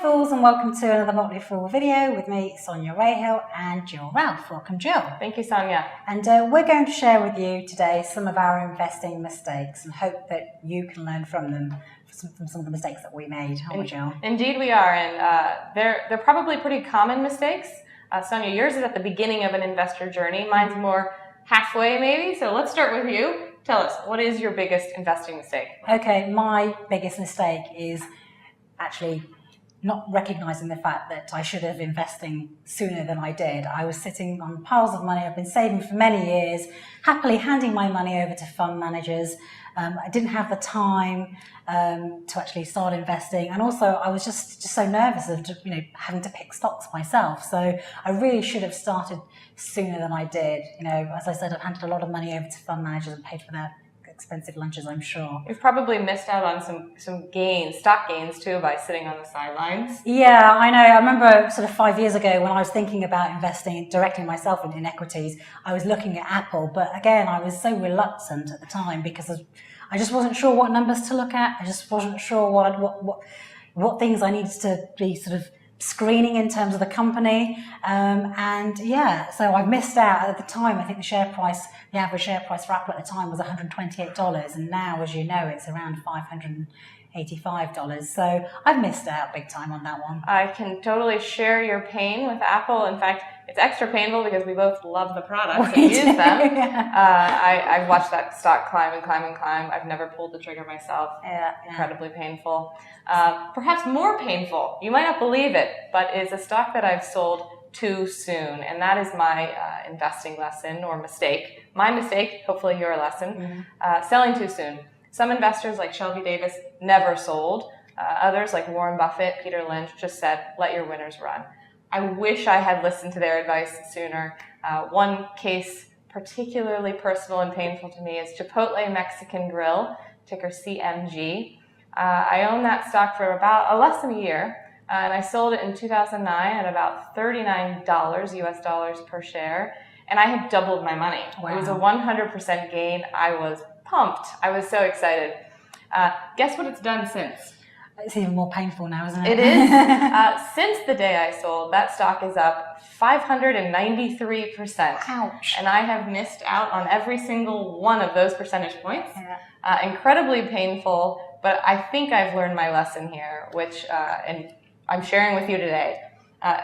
Fools, and welcome to another Motley Fool video with me, Sonia Rahill, and Jill Ralph. Welcome, Jill. Thank you, Sonia. And we're going to share with you today some of our investing mistakes and hope that you can learn from them, from some of the mistakes that we made, aren't we, Jill? Indeed we are, and they're probably pretty common mistakes. Sonia, yours is at the beginning of an investor journey. Mine's more halfway, maybe. So let's start with you. Tell us, what is your biggest investing mistake? Okay, my biggest mistake is actually not recognizing the fact that I should have investing sooner than I did. I was sitting on piles of money I've been saving for many years, happily handing my money over to fund managers. I didn't have the time to actually start investing, and also I was just so nervous of having to pick stocks myself. So I really should have started sooner than I did. As I said, I've handed a lot of money over to fund managers and paid for their expensive lunches, I'm sure. You've probably missed out on some gains, stock gains too, by sitting on the sidelines. Yeah, I know. I remember sort of 5 years ago when I was thinking about investing directly myself in equities, I was looking at Apple, but again, I was so reluctant at the time because I just wasn't sure what numbers to look at. I just wasn't sure what things I needed to be sort of screening in terms of the company, and yeah, so I missed out at the time. I think the average share price for Apple at the time was $128, and now, as you know, it's around $585. So I've missed out big time on that one. I can totally share your pain with Apple. In fact, it's extra painful because we both love the products and use them. Yeah. I've watched that stock climb and climb and climb. I've never pulled the trigger myself. Yeah. Incredibly painful. Perhaps more painful, you might not believe it, but is a stock that I've sold too soon. And that is my investing lesson or mistake. My mistake, hopefully your lesson, selling too soon. Some investors like Shelby Davis never sold. Others like Warren Buffett, Peter Lynch just said, let your winners run. I wish I had listened to their advice sooner. One case particularly personal and painful to me is Chipotle Mexican Grill, ticker CMG. I owned that stock for about less than a year, and I sold it in 2009 at about $39 US dollars per share, and I had doubled my money. Wow. It was a 100% gain. I was pumped. I was so excited. Guess what it's done since? It's even more painful now, isn't it? It is. Since the day I sold, that stock is up 593%. Ouch. And I have missed out on every single one of those percentage points. Yeah. Incredibly painful, but I think I've learned my lesson here, which and I'm sharing with you today.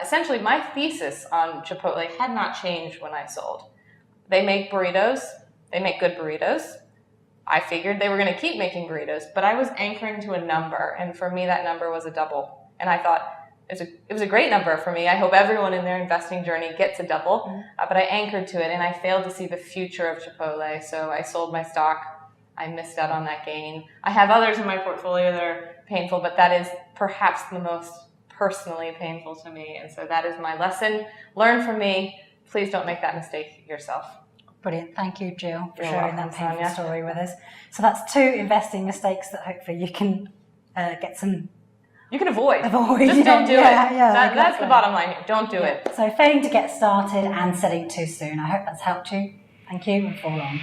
Essentially, my thesis on Chipotle had not changed when I sold. They make burritos. They make good burritos. I figured they were going to keep making burritos, but I was anchoring to a number, and for me that number was a double. And I thought it was a great number for me. I hope everyone in their investing journey gets a double, but I anchored to it, and I failed to see the future of Chipotle, so I sold my stock. I missed out on that gain. I have others in my portfolio that are painful, but that is perhaps the most personally painful to me, and so that is my lesson. Learn from me. Please don't make that mistake yourself. Brilliant. Thank you, Jill, for You're sharing welcome, that painful Sonia. story with us. So that's 2 investing mistakes that hopefully you can get some... You can avoid. Just don't do it. Exactly. That's the bottom line here. Don't do it. So failing to get started and selling too soon. I hope that's helped you. Thank you, and fall on.